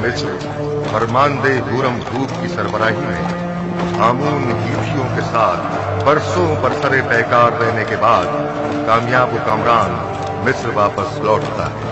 मिस्र फरमानदे हुरम भूप की सरबराही में हामून हीथियों के साथ बरसों बरसरे पैकार रहने के बाद कामयाब हुक्मरान मिस्र वापस लौटता है।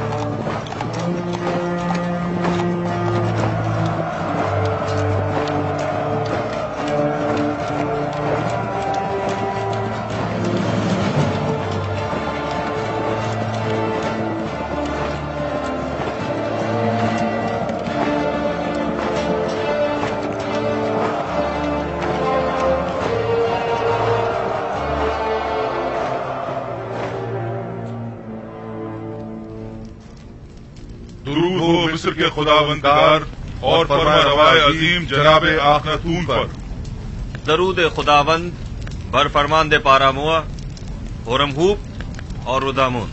दुरूद हो मिस्र के खुदावंदार और फरमारवाए अजीम जनाब आखनतून पर। दरूद खुदावंद बर फरमानदे पारामुआ, होरमहूप और रुदामुन।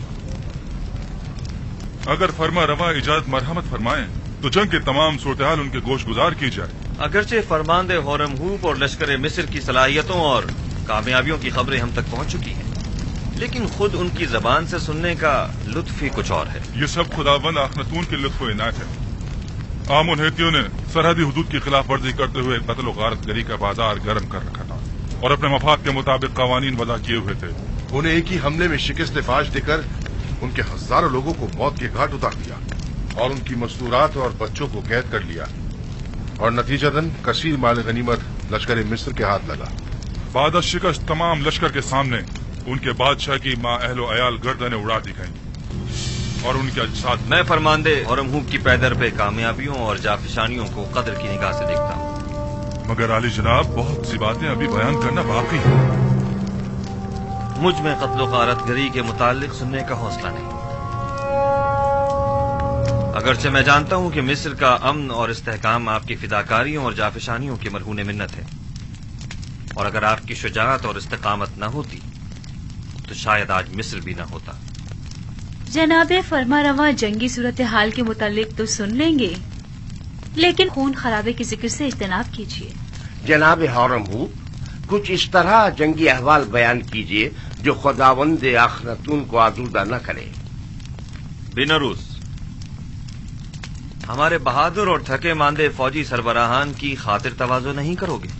अगर फरमा रवा इजाजत मरहमत फरमाएं तो जंग के तमाम सूरत-ए-हाल उनके गोश गुजार की जाए। अगरचे फरमानदे होरमहूप और लश्कर मिस्र की सलाहियतों और कामयाबियों की खबरें हम तक पहुंच चुकी हैं, लेकिन खुद उनकी जबान से सुनने का लुत्फ ही कुछ और है। ये सब खुदावंद आखनतून के लुत्फ व इनायत है। आमुन हेतियों ने सरहदी हुदूद की खिलाफ वर्जी करते हुए कत्ल गारत गरी का बाजार गर्म कर रखा था और अपने मफाद के मुताबिक कवानीन वज़ा किए हुए थे। उन्हें एक ही हमले में शिकस्त फाश देकर उनके हजारों लोगों को मौत के घाट उतार दिया और उनकी मस्तूरात और बच्चों को कैद कर लिया और नतीजतन कसीर माल गनीमत लश्कर मिस्र के हाथ लगा। बाद शिकस्त तमाम लश्कर के सामने उनके बादशाह की माँ अहलो अयाल गर्दनें उड़ा दी गईं और उनके अजसाद। मैं फरमानदे होरमहूप की पैदर पे कामयाबियों और जाफिशानियों को कदर की निगाह से देखता हूँ, मगर आली जनाब बहुत सी बातें अभी बयान करना बाकी है। मुझ में कत्लो गारत गरी के मुतालिक सुनने का हौसला नहीं। अगरचे मैं जानता हूँ कि मिस्र का अमन और इस्तेहकाम आपकी फिदाकारियों और जाफिशानियों की मरहून मिन्नत है, और अगर आपकी शुजाअत और इस्तेकामत न होती तो शायद आज मिस्र भी न होता। जनाबे फरमारवा जंगी सूरत हाल के मुतालिक तो सुन लेंगे, लेकिन खून खराबे के जिक्र से इज्तनाब कीजिए। जनाब होरमहूप, कुछ इस तरह जंगी अहवाल बयान कीजिए जो खुदावंद आखनतून को आजूदा न करे। बिनरूस, हमारे बहादुर और थके मांदे फौजी सरबराहान की खातिर तवाज़ो नहीं करोगे?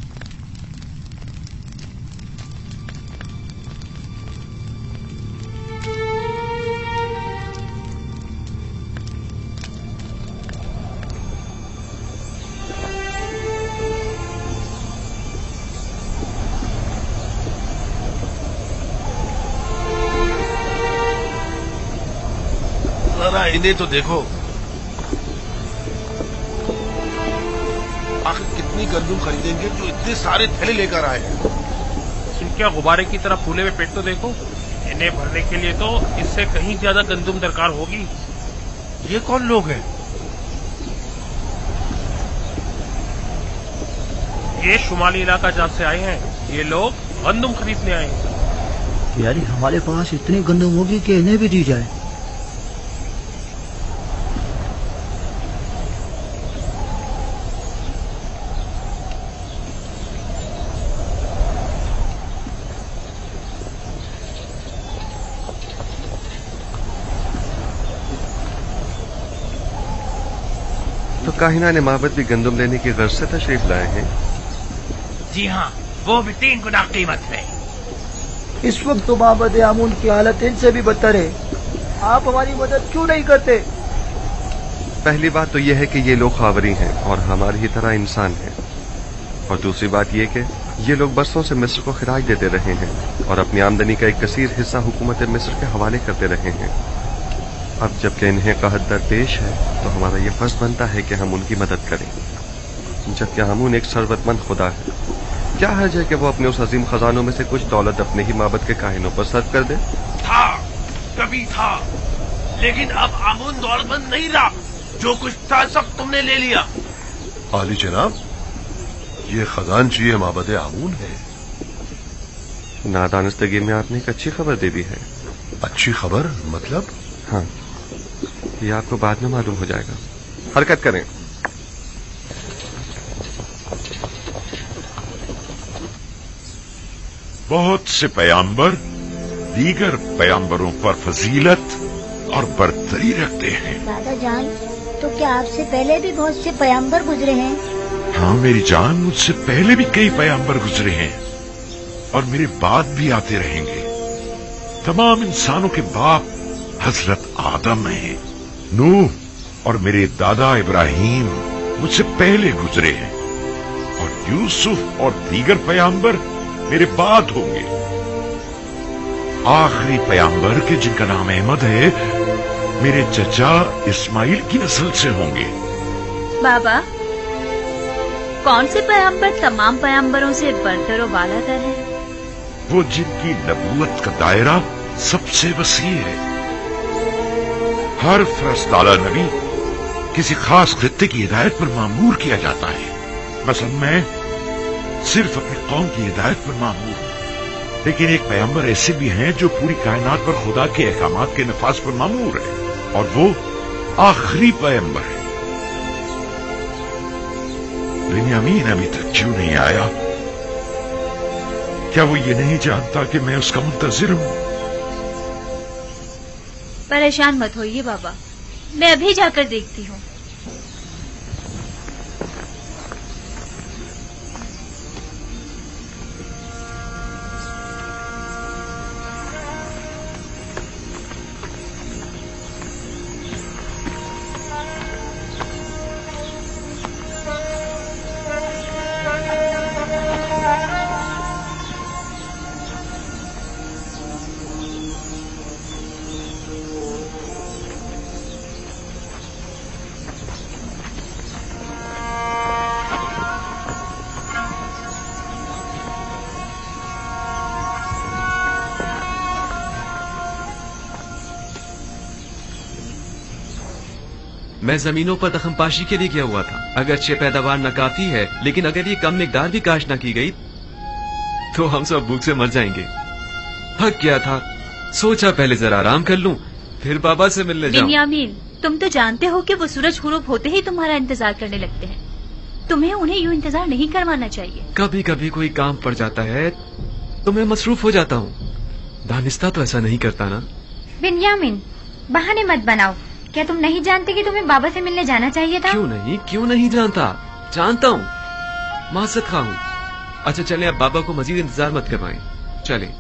जरा इन्हें तो देखो, आखिर कितनी गंदुम खरीदेंगे जो इतने सारे थैले लेकर आए हैं। इनके गुब्बारे की तरह फूले हुए पेट तो देखो। इन्हें भरने के लिए तो इससे कहीं ज्यादा गंदुम दरकार होगी। ये कौन लोग हैं? ये शुमाली इलाका जहाँ से आए हैं, ये लोग गंदुम खरीदने आए हैं। यानी हमारे पास इतनी गंदुम होगी कि इन्हें भी दी जाए। तो काहिना ने माबद भी गंदुम लेने की गर्ज से तशरीफ लाए हैं। जी हाँ, वो भी 3 गुना कीमत में। इस वक्त तो माबद आमून की हालत इनसे भी बदतर है। आप हमारी मदद क्यों नहीं करते? पहली बात तो यह है कि ये लोग खावरी हैं और हमारी ही तरह इंसान हैं, और दूसरी बात यह कि ये लोग बरसों से मिस्र को खराज देते रहे हैं और अपनी आमदनी का एक कसीर हिस्सा हुकूमत मिस्र के हवाले करते रहे हैं। अब जबकि इन्हें कहत दरपेश है तो हमारा ये फर्ज बनता है कि हम उनकी मदद करें, जबकि हामून एक सरवतमंद खुदा है। क्या हर्ज है कि वो अपने उस अजीम खजानों में से कुछ दौलत अपने ही माबद के काहिनों पर सर्व कर दे? था, कभी था, लेकिन अब आमून दौलतमंद नहीं रहा। जो कुछ था सब तुमने ले लिया। आली जनाब, ये खजानची माबद आमून है। नादानस्तगी में आपने एक अच्छी खबर दे दी है। अच्छी खबर मतलब? हाँ, ये आपको बाद में मालूम हो जाएगा। हरकत करें। बहुत से पैगंबर दीगर पैगंबरों पर फजीलत और बरतरी रखते हैं। दादा जान, تو کیا آپ سے پہلے بھی بہت سے پیغمبر گزرے ہیں؟ ہاں میری جان، مجھ سے پہلے بھی کئی پیغمبر گزرے ہیں اور میرے بعد بھی آتے رہیں گے۔ تمام انسانوں کے باپ حضرت آدم ہیں۔ نوح اور میرے دادا ابراہیم مجھ سے پہلے گزرے ہیں، اور یوسف اور دیگر پیغمبر میرے بعد ہوں گے۔ آخری پیغمبر کے جن کا نام احمد ہے میرے چچا اسماعیل کی نسل سے ہوں گے۔ بابا، کون سے پیغمبر تمام پیغمبروں سے برتر و بالا تر ہے؟ وہ جن کی نبوت کا دائرہ سب سے وسیع ہے۔ ہر فرستادہ نبی کسی خاص خطے کی ہدایت پر مامور کیا جاتا ہے۔ مثلا میں صرف اپنی قوم کی ہدایت پر مامور ہوں، لیکن ایک پیغمبر ایسے بھی ہیں جو پوری کائنات پر خدا کے احکامات کے نفاذ پر مامور ہے، اور وہ آخری پیغمبر ہے۔ بنیامین ابھی تک کیوں نہیں آیا؟ کیا وہ یہ نہیں جانتا کہ میں اس کا منتظر ہوں؟ پریشان مت ہوئیے بابا، میں ابھی جا کر دیکھتی ہوں۔ میں زمینوں پر دخم پاشی کے لیے کیا ہوا تھا۔ اگرچہ پیداوار ناکافی ہے، لیکن اگر یہ کم مقدار بھی کاشت نہ کی گئی تو ہم سب بھوک سے مر جائیں گے۔ تھک گیا تھا، سوچا پہلے ذرا آرام کر لوں، پھر بابا سے ملنے جاؤں۔ بنیامین، تم تو جانتے ہو کہ وہ سورج غروب ہوتے ہی تمہارا انتظار کرنے لگتے ہیں۔ تمہیں انہیں یوں انتظار نہیں کروانا چاہیے۔ کبھی کبھی کوئی کام پڑ جاتا ہے تو میں مصروف ہو جاتا ہوں۔ دانستہ تو ایسا نہیں کرتا نا۔ بنیامین، بہانے مت بناؤ۔ کیا تم نہیں جانتے کہ تمہیں بابا سے ملنے جانا چاہیے تھا؟ کیوں نہیں جانتا؟ جانتا ہوں، معذرت خواہ ہوں۔ اچھا چلیں، اب بابا کو مزید انتظار مت کروائیں، چلیں۔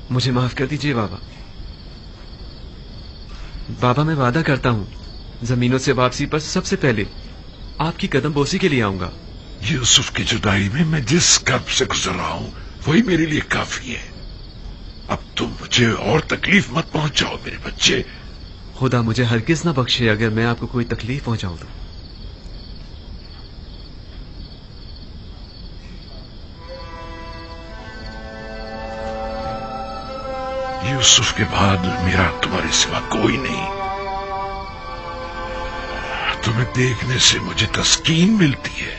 مجھے معاف کر دیجئے بابا۔ بابا میں وعدہ کرتا ہوں زمینوں سے واپسی پر سب سے پہلے آپ کی قدم بوسی کے لیے آؤں گا۔ یوسف کی جدائی میں میں جس کرب سے گزر رہا ہوں وہی میرے لیے کافی ہے۔ اب تم مجھے اور تکلیف مت پہنچاؤ میرے بچے۔ خدا مجھے ہرگز نہ بخشے اگر میں آپ کو کوئی تکلیف پہنچاؤں تو۔ یوسف کے بعد میرا تمہارے سوا کوئی نہیں۔ تمہیں دیکھنے سے مجھے تسکین ملتی ہے۔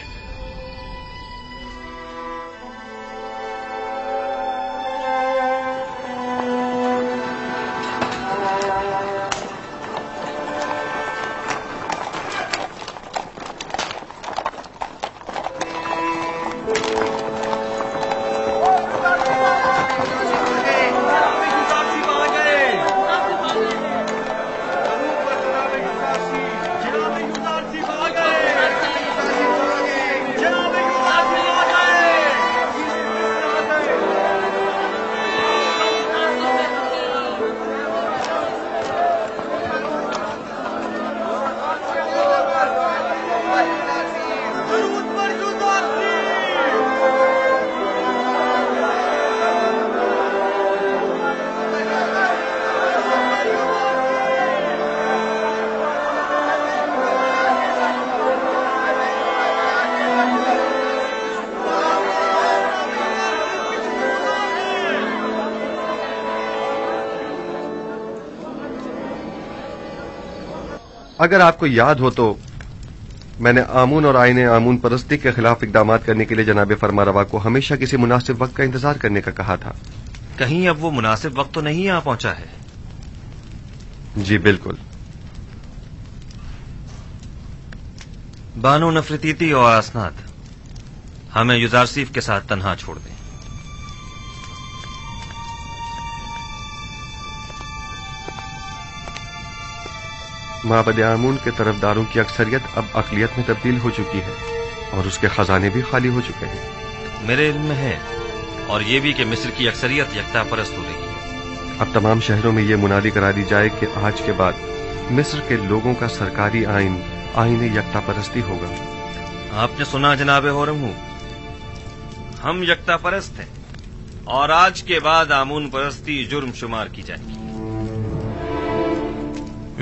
اگر آپ کو یاد ہو تو میں نے آمون اور آئین آمون پرستی کے خلاف اقدامات کرنے کے لیے جناب فرمانروا کو ہمیشہ کسی مناسب وقت کا انتظار کرنے کا کہا تھا۔ کہیں اب وہ مناسب وقت تو نہیں آ پہنچا ہے؟ जी बिल्कुल। बानो नफरतीती और असनाद, हमें युजारसीफ के साथ तन्हा छोड़ दें। माबद आमून के तरफदारों की अक्सरियत अब अकलियत में तब्दील हो चुकी है और उसके खजाने भी खाली हो चुके हैं। मेरे इल्म में है, और ये भी कि मिस्र की अक्सरियत यकता परस्त हो रही है। अब तमाम शहरों में ये मुनादी करा दी जाए कि आज के बाद मिस्र के लोगों का सरकारी आईन यकता परस्ती होगा। आपने सुना जनाब होरमू, हम यकता परस्त हैं और आज के बाद आमून परस्ती जुर्म शुमार की जाएगी।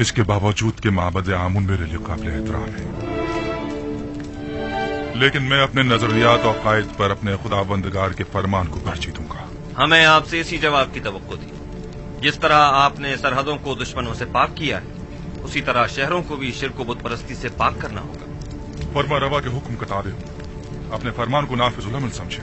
इसके बावजूद कि माबद आमून मेरे लिए काबिल एहतराम है, लेकिन मैं अपने नजरियात और कायद पर अपने खुदाबंदगार के फरमान को तरजीह दूंगा। हमें आपसे इसी जवाब की तवक्को थी। जिस तरह आपने सरहदों को दुश्मनों से पाक किया है, उसी तरह शहरों को भी शिर्क व बुत परस्ती से पाक करना होगा। फरमा रवा के हुक्म का ताबे अपने फरमान को नाफिजुल अमल समझे।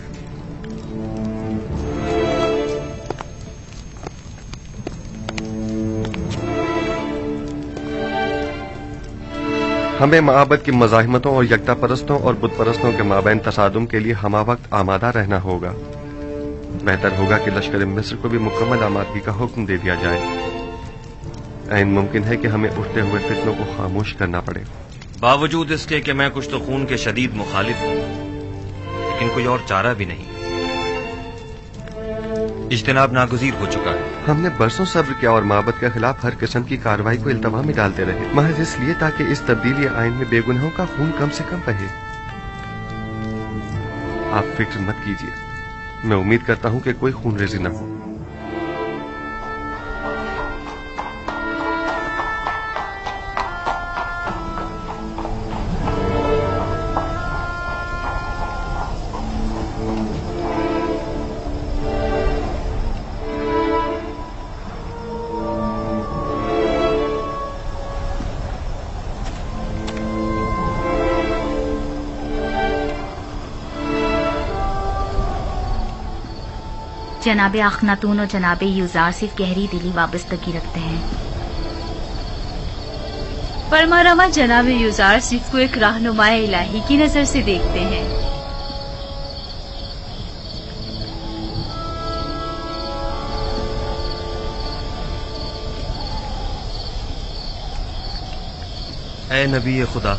हमें माबद की मज़ाहिमतों और यकता परस्तों और बुत परस्तों के माबैन तसादुम के लिए हमा वक्त आमादा रहना होगा। बेहतर होगा कि लश्कर मिस्र को भी मुकम्मल आमादगी का हुक्म दे दिया जाए। ऐन मुमकिन है कि हमें उठते हुए फितनों को खामोश करना पड़े। बावजूद इसके कि मैं कुछ तो खून के शदीद मुखालिफ हूं, लेकिन कोई और चारा भी नहीं। इज्तिनाब नागुज़ीर हो चुका है। हमने बरसों सब्र किया और माबद के खिलाफ हर किस्म की कार्रवाई को इल्तवा में डालते रहे, महज इसलिए ताकि इस तब्दीली आइन में बेगुनाहों का खून कम से कम बहे। आप फिक्र मत कीजिए, मैं उम्मीद करता हूं कि कोई खून रेजी न हो। जनाबे अखनातून और जनाबे यूजार सिर्फ गहरी दिली वाबस्तगी रखते हैं। फरमारवा जनाबे यूजार सिर्फ को एक रहनुमाए इलाही की नजर से देखते हैं। ऐ नबी खुदा,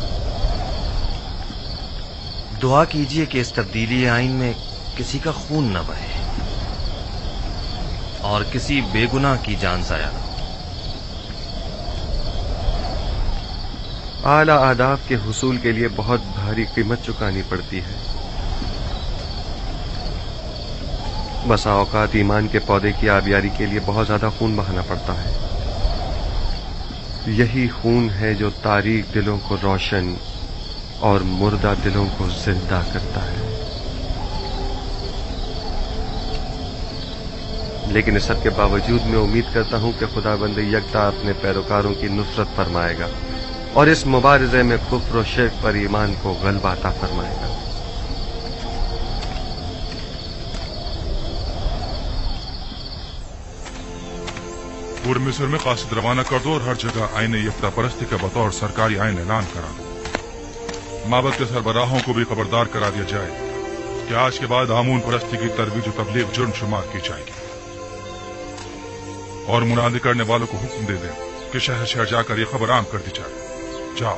दुआ कीजिए कि इस तब्दीली आइन में किसी का खून न बहे और किसी बेगुनाह की जान जाया न हो। आला आदाब के हुसूल के लिए बहुत भारी कीमत चुकानी पड़ती है। बसा औकात ईमान के पौधे की आबियारी के लिए बहुत ज्यादा खून बहाना पड़ता है। यही खून है जो तारीक दिलों को रोशन और मुर्दा दिलों को जिंदा करता है। लेकिन इस सब के बावजूद मैं उम्मीद करता हूं कि खुदाबंद यकता अपने पैरोकारों की नुसरत फरमाएगा और इस मुबारजे में कुफ्र और शिर्क पर ईमान को गलबा अता फरमाएगा। पूरे मिस्र में कासिद रवाना कर दो और हर जगह आईन यकता परस्ती का बतौर सरकारी आईन ऐलान करा दो। माबद के सरबराहों को भी खबरदार करा दिया जाए कि आज के बाद आमून परस्ती की तरवीज और तबलीग जुर्म शुमार की जाएगी और मुनादी करने वालों को हुक्म दे दें कि शहर शहर जाकर यह खबर आम कर दी जाए। जाओ।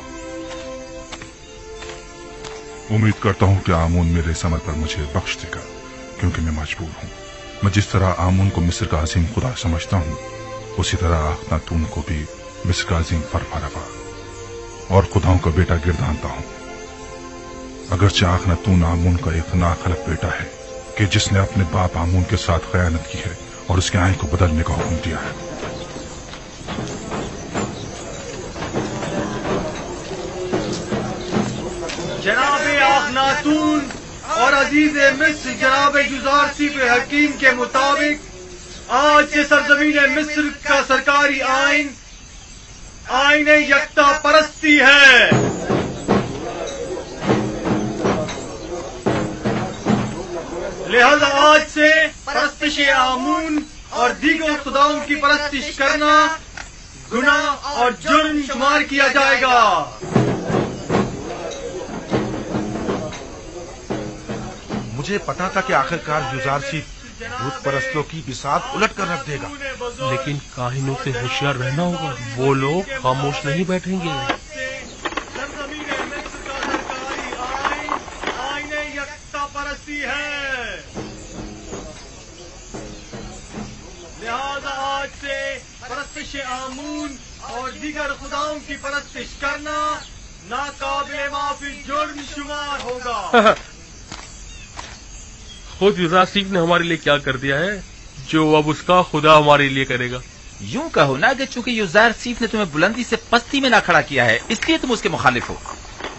उम्मीद करता हूं कि आमून मेरे इस अमल पर मुझे बख्श देगा, क्योंकि मैं मजबूर हूं। मैं जिस तरह आमून को मिस्र का अजीम खुदा समझता हूं, उसी तरह अखनातून को भी मिस्र का अजीम फरमारवा और खुदाओं का बेटा गिरदानता हूं। अगरचे अखनातून आमून का एक नाखलक बेटा है कि जिसने अपने बाप आमून के साथ खयानत की है और उसके आइन को बदलने का हुक्म दिया है। जनाबे अखनातून और अजीज मिस्र जनाबे युजारसीफ हकीम के मुताबिक आज से सरजमीन मिस्र का सरकारी आइन आईन यकता परस्ती है। लिहाजा आज से परस्तिश आमून और दीगर खुदाओं की परस्तिश करना गुनाह और जुर्म शुमार किया जाएगा। मुझे पता था कि आखिरकार युजारसी भूत परस्तों की बिसात उलट कर रख देगा, लेकिन काहिनों से होशियार रहना होगा। वो लोग खामोश नहीं बैठेंगे। परस्ती है, लिहाजा आज से परस्तिश आमून और दीगर खुदाओं की परस्तिश करना नाकाबिले माफी जुर्म शुमार होगा। खुद युजारसीफ ने हमारे लिए क्या कर दिया है जो अब उसका खुदा हमारे लिए करेगा। यूं कहो ना कि चूंकि युजारसीफ ने तुम्हें बुलंदी से पस्ती में ना खड़ा किया है इसलिए तुम उसके मुखालिफ हो,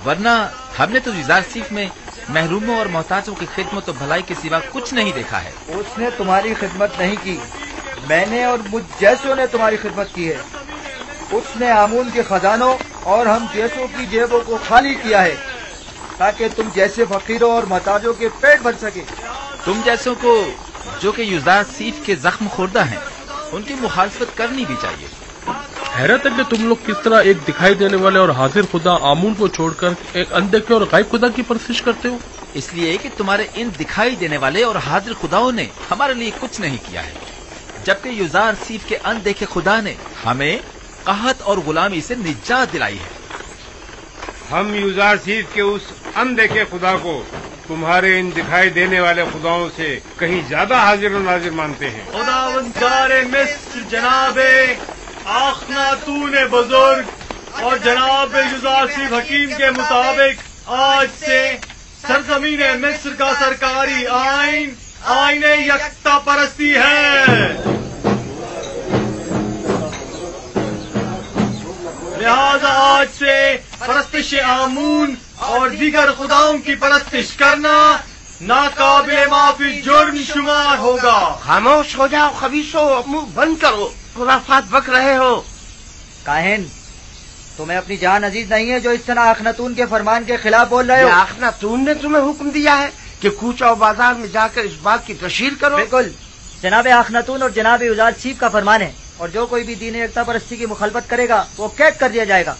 वरना हमने तो युजारसीफ में महरूमों और मोहताजों की खिदमत और भलाई के सिवा कुछ नहीं देखा है। उसने तुम्हारी खिदमत नहीं की, मैंने और मुझ जैसों ने तुम्हारी खिदमत की है। उसने आमून के खजानों और हम जैसों की जेबों को खाली किया है ताकि तुम जैसे फकीरों और मोहताजों के पेट भर सके। तुम जैसों को जो कि युजारसीफ के जख्म खुर्दा हैं उनकी मुखालफत करनी भी चाहिए। हैरत है कि तुम लोग किस तरह एक दिखाई देने वाले और हाजिर खुदा आमून को छोड़कर एक अनदेखे और गायब खुदा की परस्तिश करते हो। इसलिए कि तुम्हारे इन दिखाई देने वाले और हाजिर खुदाओं ने हमारे लिए कुछ नहीं किया है, जबकि युजारसीफ के अनदेखे खुदा ने हमें कहत और गुलामी से निजात दिलाई है। हम युजारसीफ के उस अनदेखे खुदा को तुम्हारे इन दिखाई देने वाले खुदाओं से कहीं ज्यादा हाजिर और नाजिर मानते हैं। खुदावंदारे मिस्र जनाबे आखनातून बुजुर्ग और जनाब युजारसीफ हकीम के मुताबिक आज से सरजमीन मिस्र का सरकारी आइन आईने यकता परस्ती है। लिहाजा आज से परस्तिश आमून और दीगर खुदाओं की परस्तिश करना नाकाबिले माफी जुर्म शुमार होगा। खामोश हो जाओ खबीसो, मुंह बंद करो, खुराफात बक रहे हो। काहिन, तुम्हें अपनी जान अजीज नहीं है जो इस तरह अखनातून के फरमान के खिलाफ बोल रहे हो? अखनातून ने तुम्हें हुक्म दिया है कि कूचा बाजार में जाकर इस बात की तशहीर करो। बिल्कुल, जनाब अखनातून और जनाब युजारसीफ का फरमान है, और जो कोई भी दीन एकता परस्ती की मुखालफत करेगा वो कैद कर दिया जाएगा।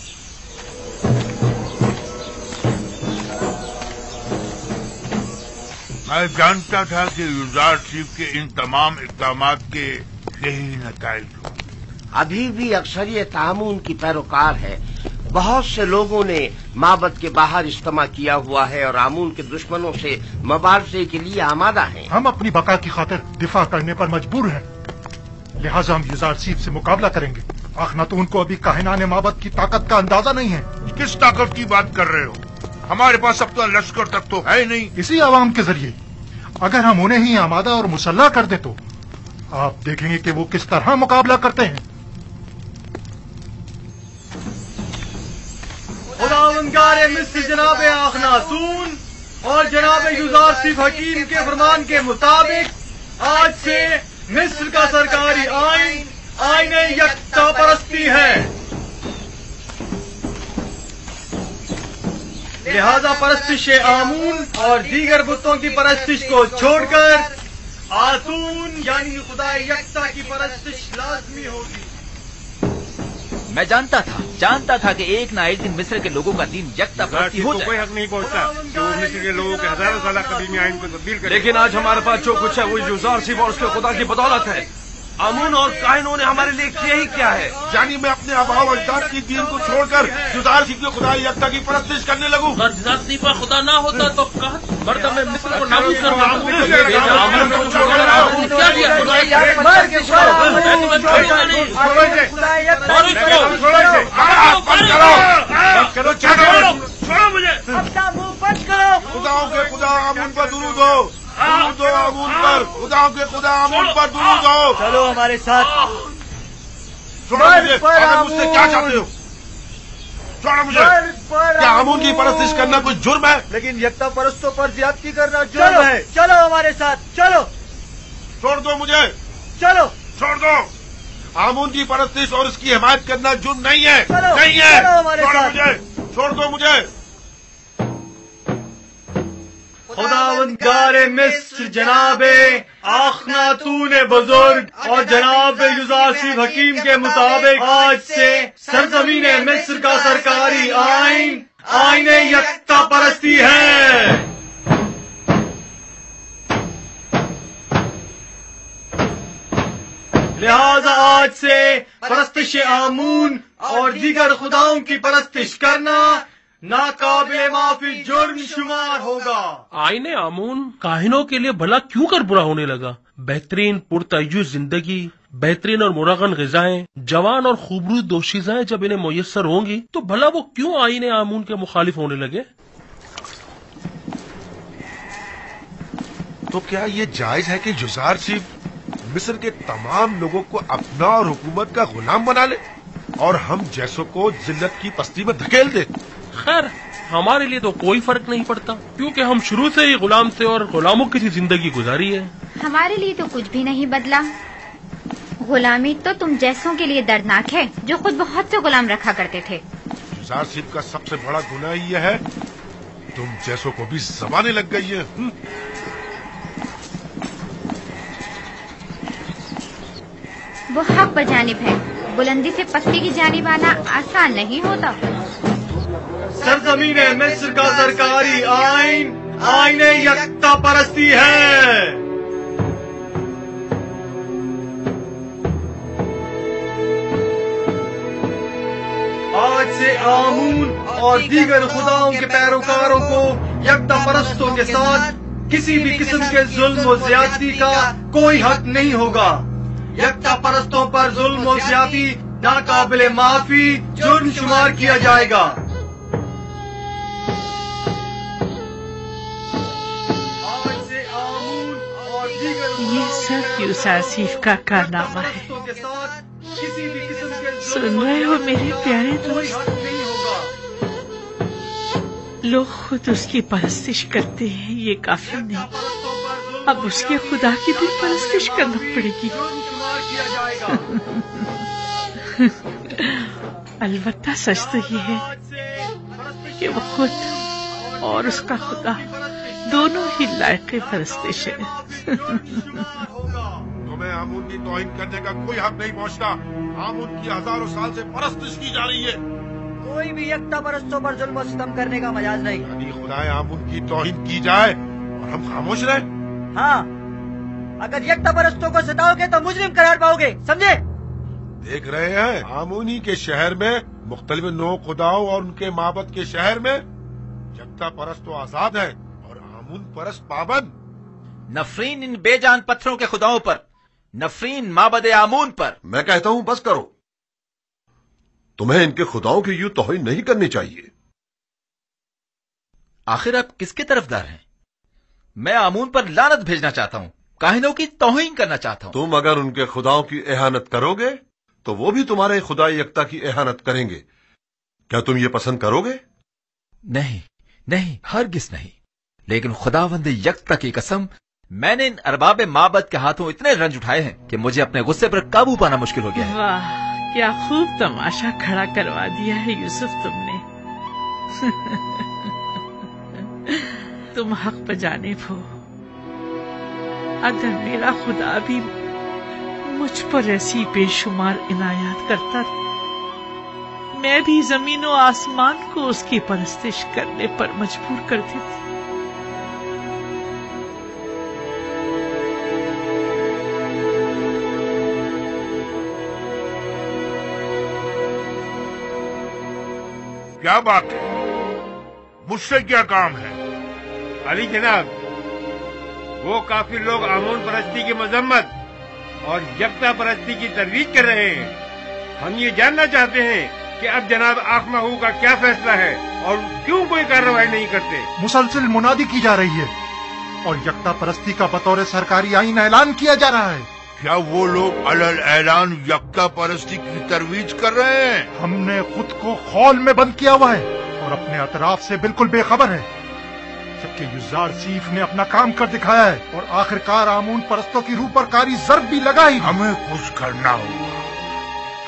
मैं जानता था कि युजारसीफ के इन तमाम इक़दामात के यही नताइज होंगे। अभी भी अक्सरियत आमून की पैरोकार है। बहुत से लोगों ने माबद के बाहर इज्तिमा किया हुआ है और आमून के दुश्मनों से मुबारजे के लिए आमादा हैं। हम अपनी बका की खातिर दिफा करने पर मजबूर हैं, लिहाजा हम युजारसीफ से मुकाबला करेंगे। अखनातून को अभी काहिनाने माबद की ताकत का अंदाजा नहीं है। किस ताकत की बात कर रहे हो? हमारे पास अब तो लश्कर तक तो है नहीं। इसी आवाम के जरिए अगर हम उन्हें ही आमादा और मुसल्ला कर दे तो आप देखेंगे कि वो किस तरह मुकाबला करते हैं। खुदावंदारे मिस्र जनाब अखनातून और जनाब युजारसीफ हकीम के फरमान के मुताबिक आज से मिस्र का सरकारी आइन आईने यकता परस्ती है। लिहाजा परस्तिश आमून और दीगर बुतों की परस्तिश को छोड़कर आतून यानी खुदा यकता की परस्तिश लाजमी होगी। मैं जानता था कि एक ना एक दिन मिस्र के लोगों का दीन यकता परस्ती हो जाएगा। कोई हक नहीं पहुंचता कि वो मिस्र के लोगों के हजारों साल कदीमी आइन को तब्दील करे। लेकिन आज हमारे पास जो कुछ है वो युजारसीफ और उसके खुदा की बदौलत है। आमून और काहिनों ने हमारे लिए किया ही क्या है? यानी मैं अपने आबाओ अजदाद की दीन को छोड़कर युजारसीफ के खुदा यकता की परस्तिश करने लगूं। अगर युजारसीफ का खुदा ना होता तो मर्दम में मिस्र को नाबूद कर छोड़ो मुझे। खुदाओं के खुदा आमून पर दुरूद हो, दुरूद हो आमून पर, खुदाओं के खुदा आमून पर दुरूद हो। चलो हमारे साथ। छोड़ो मुझे, मुझसे क्या चाहते हो? छोड़ो मुझे। क्या आमून की परस्तिश करना कोई जुर्म है? लेकिन यकता परस्तों पर ज्यादती करना जुर्म है। चलो हमारे साथ, चलो। छोड़ दो मुझे। चलो छोड़ दो। आमून की परस्तिश और उसकी हिमायत करना जुर्म नहीं है। नहीं है। छोड़ो मुझे, छोड़ दो मुझे। खुदावंदारे मिस्र जनाबे आखनातून बुजुर्ग और जनाब युजारसीफ हकीम के मुताबिक आज से सरजमीन मिस्र का सरकारी आइन आईने यकता परस्ती है। लिहाजा आज से परस्तिश आमून और दीगर खुदाओं की परस्तिश करना नाकाबिले माफी जुर्म शुमार होगा। आईने आमून काहिनों के लिए भला क्यों कर बुरा होने लगा? बेहतरीन पुरतय्युस जिंदगी, बेहतरीन और मुरगन ग़िज़ाएं, जवान और खूबरूद दोशीज़ाएं जब इन्हें मुयस्सर होंगी तो भला वो क्यों आईने आमून के मुखालिफ होने लगे? तो क्या ये जायज है कि जुज़ार सिर्फ मिस्र के तमाम लोगों को अपना और हुकूमत का गुलाम बना ले और हम जैसों को जिल्लत की पस्ती में धकेल दे? खैर, हमारे लिए तो कोई फर्क नहीं पड़ता क्योंकि हम शुरू से ही गुलाम थे और गुलामों की सी जिंदगी गुजारी है। हमारे लिए तो कुछ भी नहीं बदला। गुलामी तो तुम जैसों के लिए दर्दनाक है जो खुद बहुत से गुलाम रखा करते थे। जुज़ार सिर्फ का सबसे बड़ा गुनाह यह है तुम जैसों को भी ज़बानें लग गई है। वो हक बजानिब है, बुलंदी से पस्ती की जानिब आना आसान नहीं होता। सरजमीन मिस्र का सरकारी आइन आईने यकता परस्ती है। आज से आमून और दीगर खुदाओं के पैरोकारों को यकता परस्तों के साथ किसी भी किस्म के जुल्म और ज्यादती का कोई हक नहीं होगा। यकता परस्तों पर जुल्म और ज्यादती नाकाबिले माफी जुर्म शुमार किया जाएगा। ये सब यूसुफ का कारनामा है। सुन रहे हो मेरे प्यारे दोस्त? लोग खुद उसकी परस्तिश करते हैं, ये काफी नहीं, अब उसके खुदा की भी परस्तिश करना पड़ेगी। अलबत्ता सच तो ये है कि वो खुद और उसका खुदा दोनों ही लायक परस्तिश है। तुम्हें आमून की तौहीन करने का कोई हक नहीं पहुंचता। आमून की हजारों साल से परस्तिश की जा रही है। कोई भी यकता परस्तों पर जुल्म और सितम करने का मजाज नहीं। यदि खुदाए आमून की तौहीन की जाए और हम खामोश रहे? हाँ, अगर यकता परस्तों को सताओगे तो मुजरिम करार पाओगे, समझे? देख रहे हैं, आमूनी के शहर में मुख्तलिफ नौ खुदाओं और उनके माबद के शहर में यकता परस्त तो आजाद है और आमून परस्त पाबंद। नफरीन इन बेजान पत्थरों के खुदाओं पर, नफरीन माबद आमून पर। मैं कहता हूं बस करो, तुम्हें इनके खुदाओं की यूं तौहीन नहीं करनी चाहिए। आखिर आप किसके तरफदार हैं? मैं आमून पर लानत भेजना चाहता हूं, काहिनों की तौहीन करना चाहता हूं। तुम अगर उनके खुदाओं की एहानत करोगे तो वो भी तुम्हारे खुदा यकता की एहानत करेंगे। क्या तुम ये पसंद करोगे? नहीं नहीं, हरगिज नहीं। लेकिन खुदावंद यकता की कसम, मैंने इन अरबाब माबद के हाथों इतने रंज उठाए हैं कि मुझे अपने गुस्से पर काबू पाना मुश्किल हो गया है। वाह, क्या खूब तमाशा खड़ा करवा दिया है यूसुफ तुमने। तुम हक पर जानिब हो। अगर मेरा खुदा भी मुझ पर ऐसी बेशुमार इनायत करता, मैं भी जमीन और आसमान को उसकी परस्तिश करने पर मजबूर कर देती। क्या बात है? मुझसे क्या काम है? अली जनाब, वो काफी लोग आमून परस्ती की मजम्मत और यकता परस्ती की तरवीज कर रहे हैं। हम ये जानना चाहते हैं कि अब जनाब आखनाहू का क्या फैसला है और क्यों कोई कार्रवाई नहीं करते। मुसलसल मुनादी की जा रही है और यकता परस्ती का बतौर सरकारी आइन ऐलान किया जा रहा है। क्या वो लोग अलल ऐलान यकता परस्ती की तरवीज कर रहे हैं? हमने खुद को खौल में बंद किया हुआ है और अपने अतराफ से बिल्कुल बेखबर है, जबकि युज़ारसीफ ने अपना काम कर दिखाया है और आखिरकार आमून परस्तों की रूह पर कारी ज़र्ब भी लगाई। हमें कुछ करना होगा,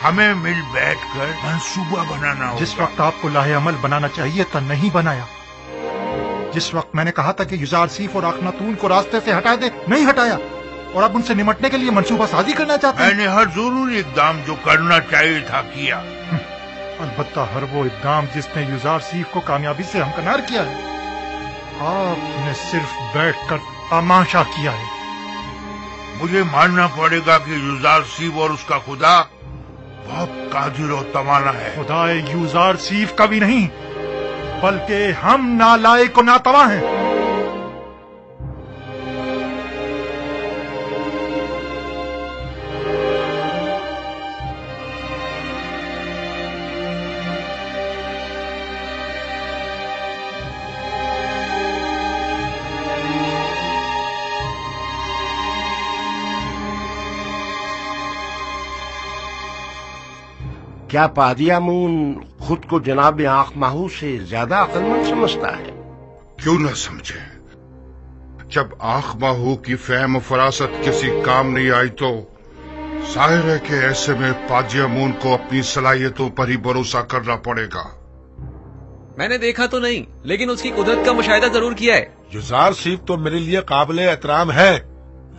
हमें मिल बैठकर मंसूबा बनाना होगा। जिस वक्त आपको लाहे अमल बनाना चाहिए था नहीं बनाया। जिस वक्त मैंने कहा था कि युज़ारसीफ और आखनातून को रास्ते से हटा दे, नहीं हटाया। और अब उनसे निमटने के लिए मंसूबा साजी करना चाहते हैं। मैंने हर जरूरी इकदाम जो करना चाहिए था किया। अलबत्ता हर वो इकदाम जिसने यूजारसीफ को कामयाबी से हमकनार किया है, आपने सिर्फ बैठकर तमाशा किया है। मुझे मानना पड़ेगा कि यूजारसीफ और उसका खुदा बहुत कादिर और तवाना है। खुदाए यूजारसीफ का भी नहीं, बल्कि हम नालायक और नातवा हैं। क्या पादी आमून खुद को जनाब आंख माहू से ज्यादा अक्लमंद समझता है? क्यों न समझे। जब आंख माहू की फहम फरासत किसी काम नहीं आई तो जाहिर है कि ऐसे में पादी आमून को अपनी सलाहियतों पर ही भरोसा करना पड़ेगा। मैंने देखा तो नहीं, लेकिन उसकी कुदरत का मुशाहिदा जरूर किया है। युजारसीफ तो मेरे लिए काबिल एहतराम है,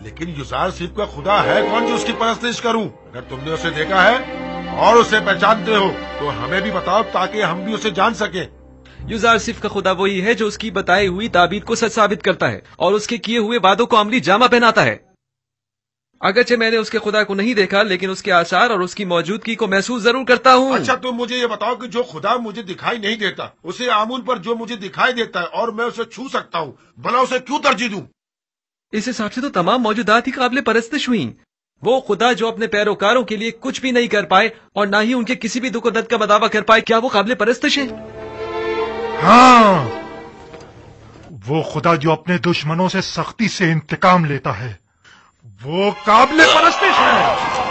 लेकिन युजारसीफ का खुदा है कौन जो उसकी परस्तिश करूं? अगर तुमने उसे देखा है और उसे पहचानते हो तो हमें भी बताओ ताकि हम भी उसे जान सके। युजारसीफ का खुदा वही है जो उसकी बताई हुई ताबीर को सच साबित करता है और उसके किए हुए वादों को अमली जामा पहनाता है। अगरचे मैंने उसके खुदा को नहीं देखा, लेकिन उसके आसार और उसकी मौजूदगी को महसूस जरूर करता हूँ। अच्छा, तुम मुझे ये बताओ कि जो खुदा मुझे दिखाई नहीं देता, उसे आमून पर जो मुझे दिखाई देता है और मैं उसे छू सकता हूँ, भला उसे क्यों तरजीह दूं? इस हिसाब से तो तमाम मौजूदात ही काबिल परस्तिश हुई। वो खुदा जो अपने पैरोकारों के लिए कुछ भी नहीं कर पाए और ना ही उनके किसी भी दुख दर्द का बदावा कर पाए, क्या वो काबिल परस्तिश है? हाँ, वो खुदा जो अपने दुश्मनों से सख्ती से इंतकाम लेता है, वो काबिल परस्तिश है।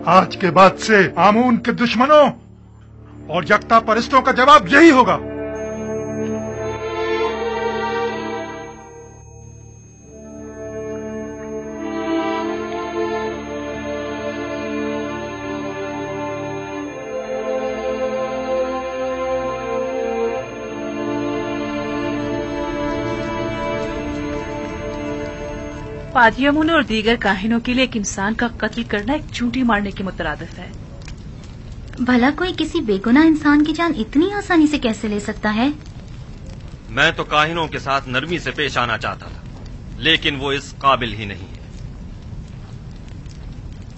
आज के बाद से आमून के दुश्मनों और यकता परस्तों का जवाब यही होगा। पादियामुन और दीगर काहिनों के लिए एक इंसान का कत्ल करना एक चूंटी मारने के मुतरादिफ है। भला कोई किसी बेगुनाह इंसान की जान इतनी आसानी से कैसे ले सकता है? मैं तो काहिनों के साथ नरमी से पेश आना चाहता था, लेकिन वो इस काबिल ही नहीं है।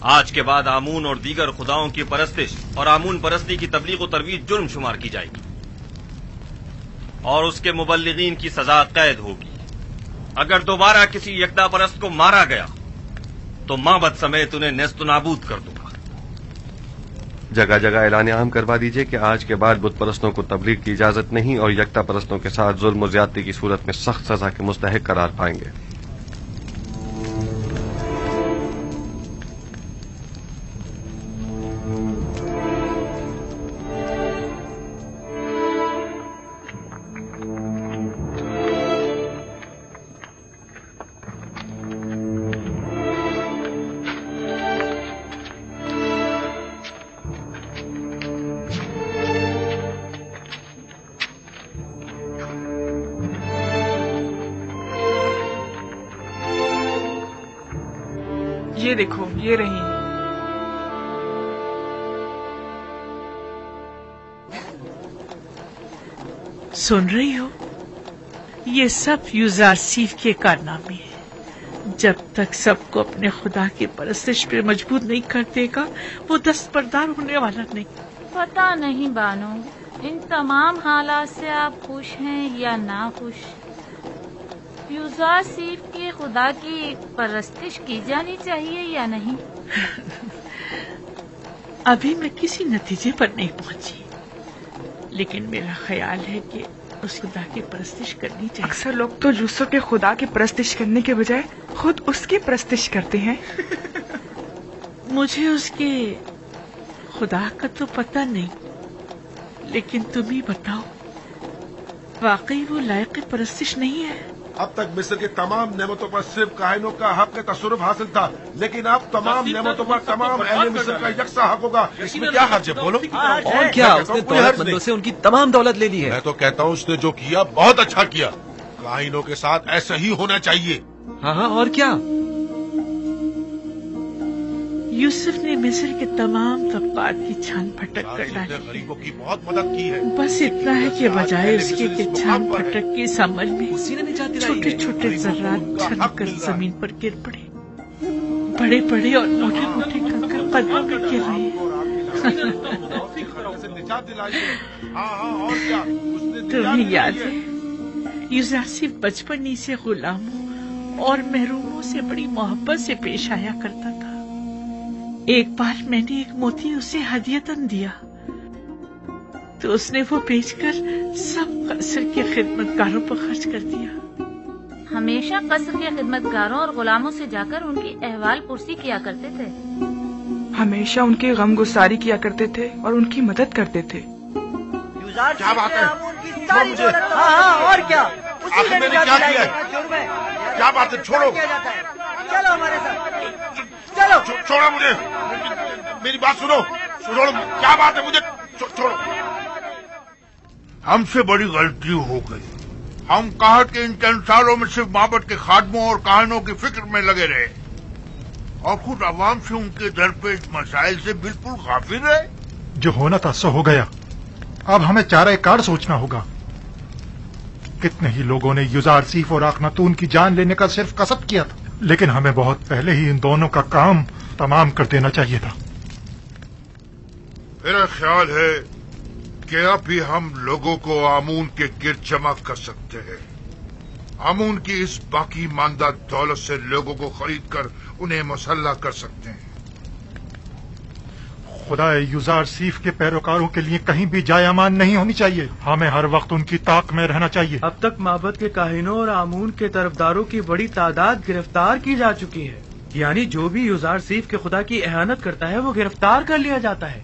आज के बाद आमून और दीगर खुदाओं की परस्तिश और आमून परस्ती की तबलीग और तरवीज जुर्म शुमार की जाएगी और उसके मुबल्लिगीन की सजा कैद होगी। अगर दोबारा किसी यकदा परस्त को मारा गया तो माबद समेत उन्हें नेस्त नाबूद कर दूंगा। जगह जगह ऐलान आम करवा दीजिए कि आज के बाद बुत परस्तों को तबलीग की इजाजत नहीं और यकता परस्तों के साथ जुल्म और ज्यादती की सूरत में सख्त सजा के मुस्तहिक करार पाएंगे। ये देखो, ये रही। सुन रही हो? ये सब यूजारसीफ के कारनामे हैं। जब तक सबको अपने खुदा की परस्तिश पे मजबूर नहीं कर देगा, वो दस्तबरदार होने वाला नहीं। पता नहीं बानो, इन तमाम हालात से आप खुश हैं या ना खुश? यूजारसीफ के खुदा की परस्तिश की जानी चाहिए या नहीं? अभी मैं किसी नतीजे पर नहीं पहुंची, लेकिन मेरा ख्याल है कि उस खुदा की परस्तिश करनी चाहिए। अक्सर लोग तो यूसुफ के खुदा की परस्तिश करने के बजाय खुद उसकी परस्तिश करते हैं। मुझे उसके खुदा का तो पता नहीं, लेकिन तुम ही बताओ, वाकई वो लायक परस्तिश नहीं है? अब तक मिस्र की तमाम नेमतों पर सिर्फ काहिनों का हक तसरुफ हासिल था, लेकिन अब तमाम नेमतों पर तमाम अहले मिस्र का यकसा हक होगा। इसमें क्या हर्ज है, बोलो? और क्या, उसने दौलतमंदों से उनकी तमाम दौलत ले ली है। मैं तो कहता हूँ उसने जो किया बहुत अच्छा किया। काहिनों के साथ ऐसा ही होना चाहिए। हाँ हाँ, और क्या? यूसुफ ने मिस्र के तमाम तबकात की छान फटक कर डाली। गरीबों की बहुत मदद की है। बस इतना है कि बजाय उसके कि छान फटक के समल में छोटे छोटे जर्रात छलक कर जमीन पर गिर पड़े। बड़े बड़े और मोटे मोटे कंकर पदों में गिर रहे। तुम्हें याद है, यूसुफ बचपन ही से गुलामों और महरूमों से बड़ी मोहब्बत से पेश आया करता था। एक बार मैंने एक मोती उसे हदियतन दिया तो उसने वो बेचकर सब कसर के खिदमतगारों पर खर्च कर दिया। हमेशा कसर के खिदमतगारों और गुलामों से जाकर उनकी अहवाल पुरसी किया करते थे। हमेशा उनके गम गुसारी किया करते थे और उनकी मदद करते थे। क्या बात है? छोड़ो मुझे। हाँ, और क्या? आखिर मैंने क्या किया है? क्या बात है? छोड़ो। चलो हमारे साथ, चलो। छोड़ो मुझे, मेरी बात सुनो। छोड़ो, क्या बात है? मुझे छोड़ो। हमसे बड़ी गलती हो गई। हम कहत के इन 3 सालों में सिर्फ माबद के खादमों और काहिनों की फिक्र में लगे रहे और खुद अवाम से उनके दरपेश मसाइल से बिल्कुल गाफिल रहे। जो होना था सो हो गया। अब हमें चारा कार सोचना होगा। कितने ही लोगों ने युजारसीफ और आखनातून की जान लेने का सिर्फ कसद किया था, लेकिन हमें बहुत पहले ही इन दोनों का काम तमाम कर देना चाहिए था। मेरा ख्याल है कि अब भी हम लोगों को आमून के गिर्द जमा कर सकते हैं। आमून की इस बाकी मानदा दौलत से लोगों को खरीद कर उन्हें मुसल्लह कर सकते हैं। खुदा युजारसीफ के पैरोकारों के लिए कहीं भी जाय अमान नहीं होनी चाहिए। हमें हर वक्त उनकी ताक में रहना चाहिए। अब तक माबद के काहिनों और आमून के तरफदारों की बड़ी तादाद गिरफ्तार की जा चुकी है। यानी जो भी युजारसीफ के खुदा की एहानत करता है वो गिरफ्तार कर लिया जाता है।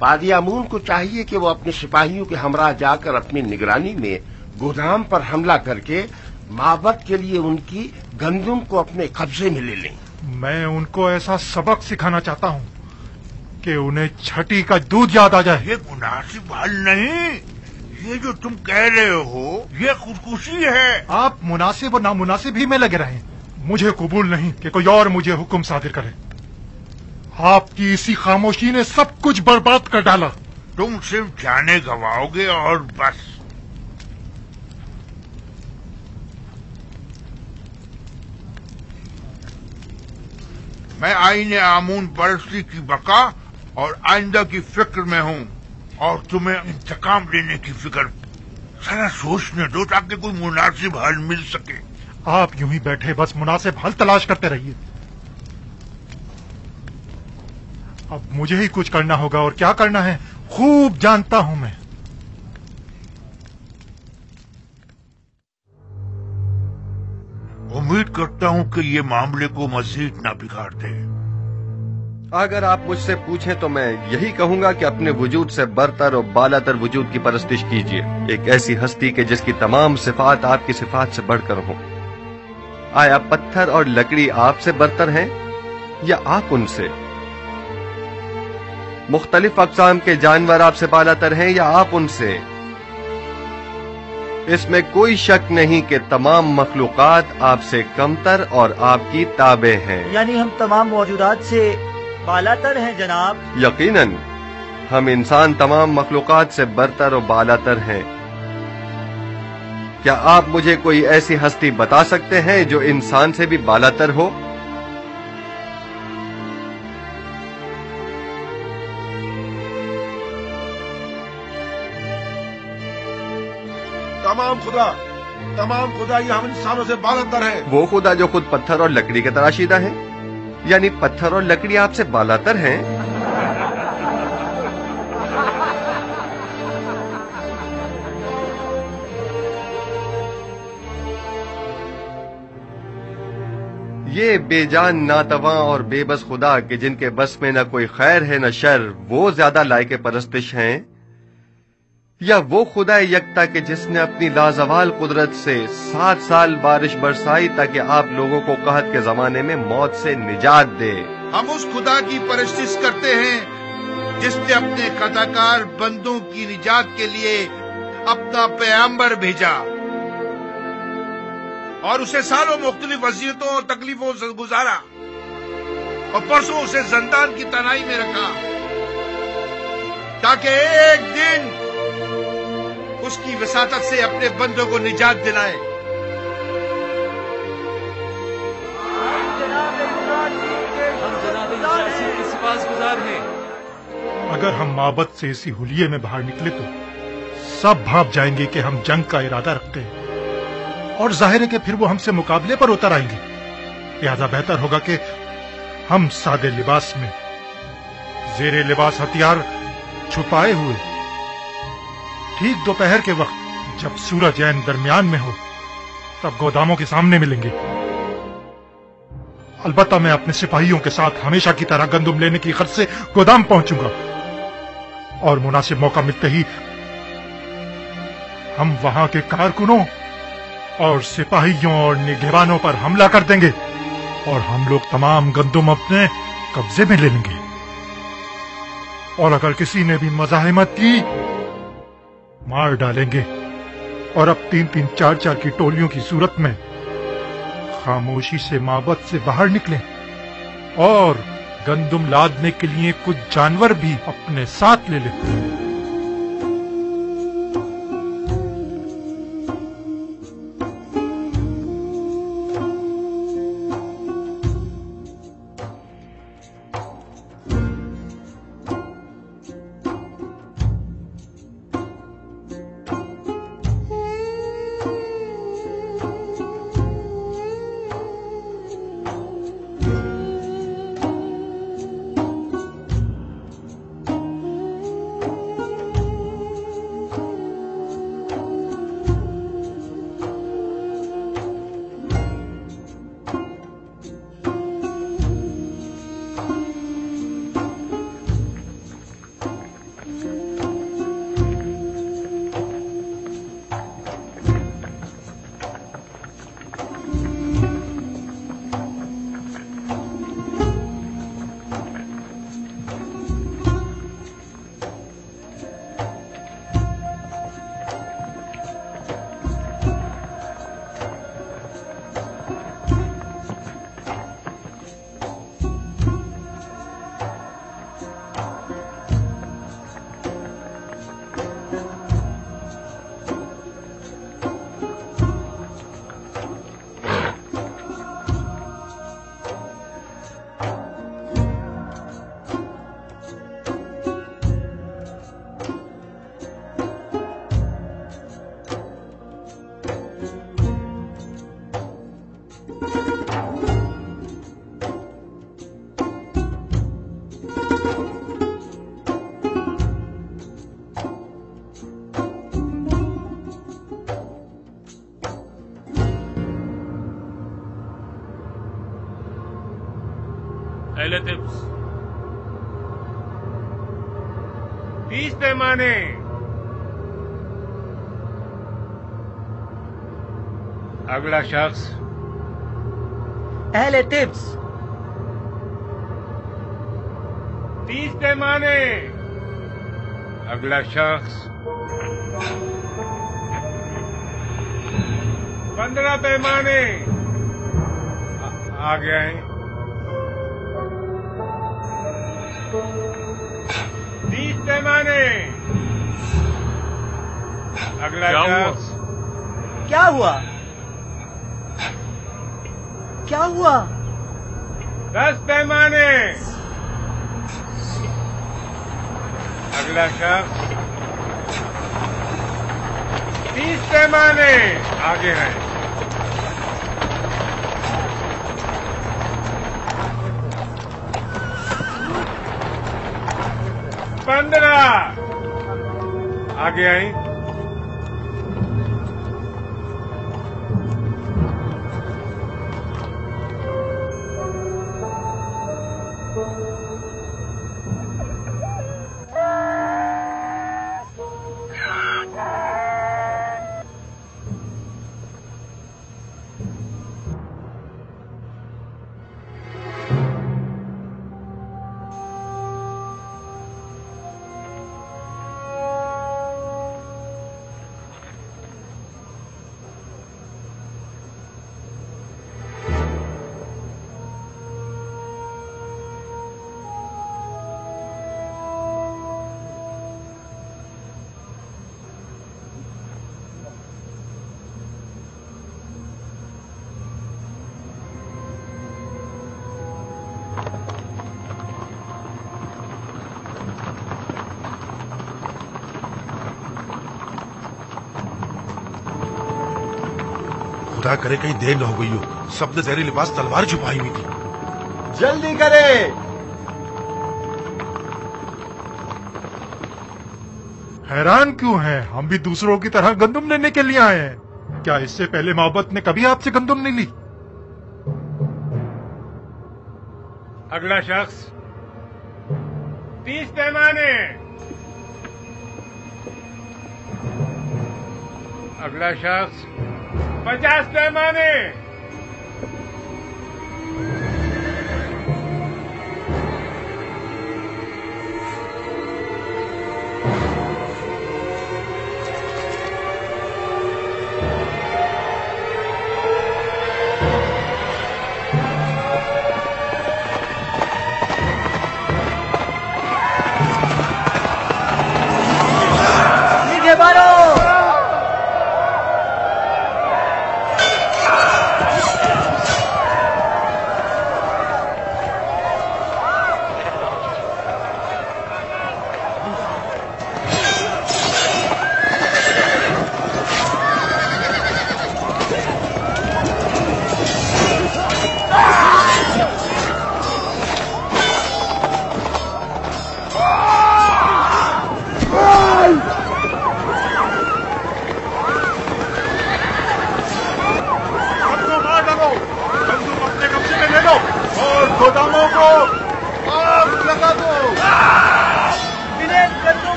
पादी आमून को चाहिए कि वो अपने सिपाहियों के हमरा जाकर अपनी निगरानी में गोदाम पर हमला करके माबद के लिए उनकी गंदुम को अपने कब्जे में ले लें। मैं उनको ऐसा सबक सिखाना चाहता हूँ कि उन्हें छठी का दूध याद आ जाए। ये मुनासिब हल नहीं। ये जो तुम कह रहे हो ये खुदकुशी है। आप मुनासिब और नामुनासिब ही में लगे रहें। मुझे कबूल नहीं कि कोई और मुझे हुक्म सादिर करे। आपकी इसी खामोशी ने सब कुछ बर्बाद कर डाला। तुम सिर्फ जाने गवाओगे और बस। मैं आईने आमून परस्ती की बका और आइंदा की फिक्र में हूँ और तुम्हें इंतकाम लेने की फिक्र। सारा सोचने दो ताकि कोई मुनासिब हल मिल सके। आप यूं ही बैठे बस मुनासिब हल तलाश करते रहिए। अब मुझे ही कुछ करना होगा और क्या करना है खूब जानता हूं मैं। उम्मीद करता हूं कि ये मामले को मजीद ना बिगाड़ दे। अगर आप मुझसे पूछें तो मैं यही कहूंगा कि अपने वजूद से बरतर और बालातर वजूद की परस्तिश कीजिए। एक ऐसी हस्ती के जिसकी तमाम सिफात आपकी सिफात से बढ़कर हो। आया पत्थर और लकड़ी आपसे बरतर हैं या आप उनसे? मुख्तलिफ अक़साम के जानवर आपसे बालातर हैं या आप उनसे? इसमें कोई शक नहीं कि तमाम मखलूक़ात आपसे कमतर और आपकी ताबे हैं। यानी हम तमाम मौजूदात से बालातर हैं जनाब। यकीनन हम इंसान तमाम मखलूक़ात से बरतर और बालातर हैं। क्या आप मुझे कोई ऐसी हस्ती बता सकते हैं जो इंसान से भी बालातर हो? तमाम खुदा ये हम इंसानों से बालातर है। वो खुदा जो खुद पत्थर और लकड़ी के तराशीदा है, यानी पत्थर और लकड़ी आपसे बालातर हैं। ये बेजान नातवा और बेबस खुदा कि जिनके बस में न कोई खैर है न शर, वो ज्यादा लायक परस्तिश हैं یا وہ خدا یکتا کہ جس نے اپنی لازوال قدرت سے 7 سال بارش برسائی تاکہ آپ لوگوں کو قحط کے زمانے میں موت سے نجات دے؟ ہم اس خدا کی پرستش کرتے ہیں جس نے اپنے خطاکار بندوں کی نجات کے لیے اپنا پیغمبر بھیجا اور اسے سالوں مختلف اذیتوں اور تکلیفوں سے گزارا اور پرسوں اسے زندان کی تنہائی میں رکھا تاکہ ایک دن اس کی وساطت سے اپنے بندوں کو نجات دلائے۔ اگر ہم معبد سے اسی حلیے میں باہر نکلے تو سب بھاپ جائیں گے کہ ہم جنگ کا ارادہ رکھتے ہیں، اور ظاہر ہے کہ پھر وہ ہم سے مقابلے پر اتر آئیں گے۔ لہذا بہتر ہوگا کہ ہم سادے لباس میں، زیر لباس ہتھیار چھپائے ہوئے، ٹھیک دوپہر کے وقت جب سورج عین درمیان میں ہو تب گوداموں کے سامنے ملیں گے۔ البتہ میں اپنے سپاہیوں کے ساتھ ہمیشہ کی طرح گندم لینے کی غرض سے گودام پہنچوں گا، اور مناسب موقع ملتے ہی ہم وہاں کے کارکنوں اور سپاہیوں اور نگہبانوں پر حملہ کر دیں گے، اور ہم لوگ تمام گندم اپنے قبضے میں لے لیں گے۔ اور اگر کسی نے بھی مزاحمت کی مار ڈالیں گے، اور اب 3-3 4-4 کی ٹولیوں کی صورت میں خاموشی سے معبد سے باہر نکلیں، اور گندم لادنے کے لیے کچھ جانور بھی اپنے ساتھ لے لیں۔ اہل طبس 30 پیمانے، اگلا شخص۔ اہل طبس 30 پیمانے، اگلا شخص۔ 15 پیمانے، آگے آئیں۔ 30 پیمانے، اگلا شخص۔ کیا ہوا؟ کیا ہوا؟ 10 پیمانے، اگلا شخص۔ 30 پیمانے، آگے ہیں۔ پندرہ، آگے آئیں۔ 20 खुदा करे कहीं देर न हो गई हो। सबने जहरी लिबास तलवार छुपाई हुई थी। जल्दी करे। हैरान क्यों हैं? हम भी दूसरों की तरह गंदुम लेने के लिए आए हैं। क्या इससे पहले मोहब्बत ने कभी आपसे गंदुम नहीं ली? अगला शख्स 30 पैमाने। अगला शख्स 50 पैमाने।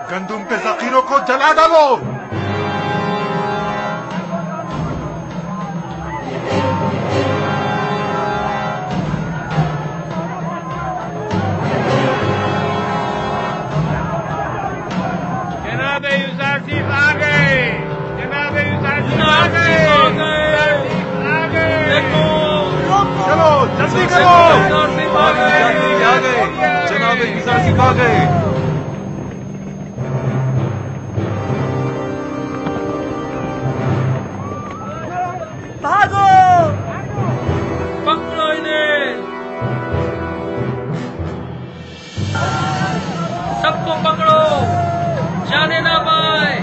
गंदुम के जखीरों को जला डालो। जनाब यूसुफ आ गए। जनाब यूसुफ आ गए। आ गए। चलो जल्दी करो। आ गए। जनाब यूसुफ आ गए। भागो। पकड़ो इन्हें। सबको पकड़ो, जाने ना पाए।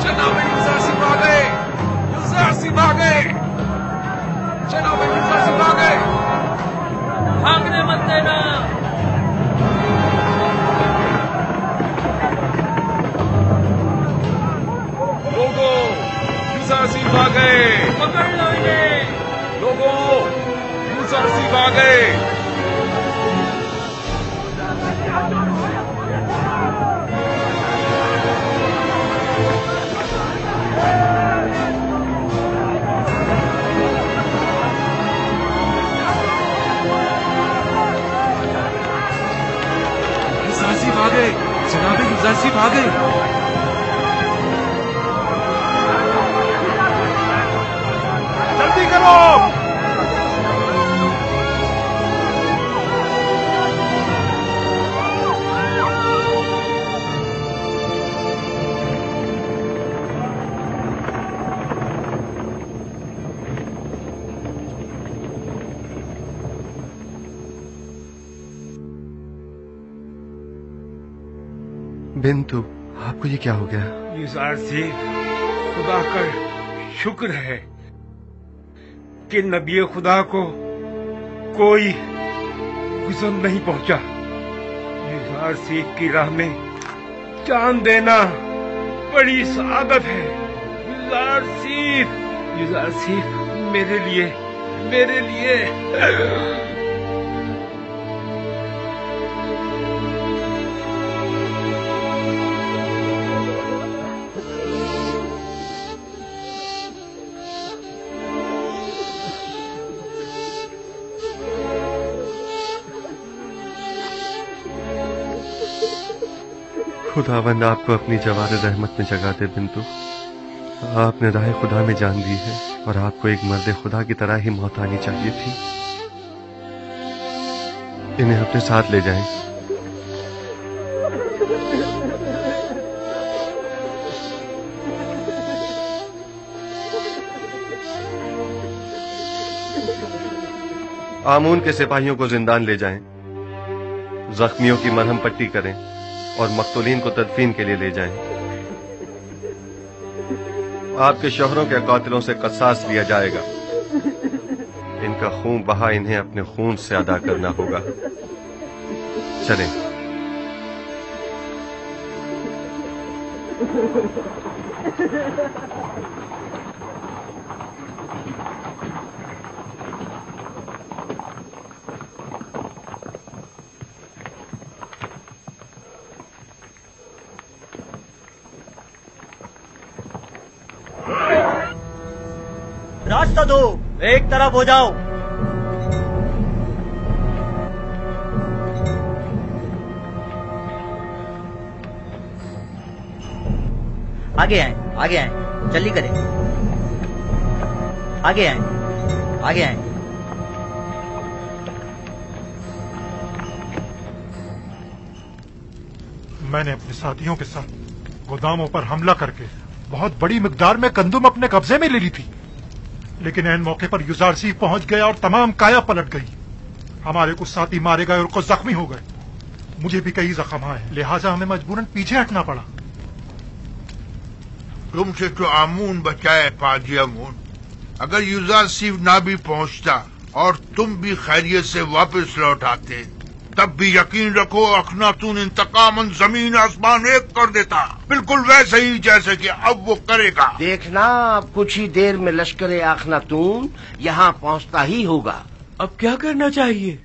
जनाब यूसुफ आ गए। यूसुफ आ गए। जनाब यूसुफ आ गए। भागने मत देना। लोगों, यूसुफ आ गए। पकड़ लो इन्हें। लोगों, यूसुफ आ गए। यूसुफ आ गए। जनाब यूसुफ आ गए। जल्दी करो। बिंतु, आपको ये क्या हो गया? यूसुफ, खुदा का शुक्र है कि नबी खुदा को कोई गुज़र नहीं पहुंचा। यूसुफ की राह में जान देना बड़ी सआदत है। यूसुफ मेरे लिए खुदावंद आपको अपनी जवार रहमत में जगा दे बिंतु। आपने राह खुदा में जान दी है और आपको एक मर्द खुदा की तरह ही मौत आनी चाहिए थी। इन्हें अपने साथ ले जाएं। आमून के सिपाहियों को जिंदान ले जाएं, जख्मियों की मरहम पट्टी करें और मकतूलीन को तदफीन के लिए ले जाएं। आपके शोहरों के कातिलों से कसास लिया जाएगा। इनका खून बहा इन्हें अपने खून से अदा करना होगा। चलें। रास्ता दो, एक तरफ हो जाओ। आगे आए, आगे आए, जल्दी करें। आगे आए, आगे आए। मैंने अपने साथियों के साथ गोदामों पर हमला करके बहुत बड़ी मिकदार में गंदुम अपने कब्जे में ले ली थी, लेकिन ऐन मौके पर युजारसीफ पहुंच गया और तमाम काया पलट गई। हमारे कुछ साथी मारे गए और कुछ जख्मी हो गए। मुझे भी कई जख्म आए, लिहाजा हमें मजबूरन पीछे हटना पड़ा। तुमसे तो आमून बचाए पाजी आमून। अगर युजारसीफ ना भी पहुंचता और तुम भी खैरियत से वापस लौट आते, तब भी यकीन रखो अखनातून इंतकामन जमीन आसमान एक कर देता, बिल्कुल वैसे ही जैसे कि अब वो करेगा। देखना, अब कुछ ही देर में लश्कर अखनातून यहाँ पहुँचता ही होगा। अब क्या करना चाहिए?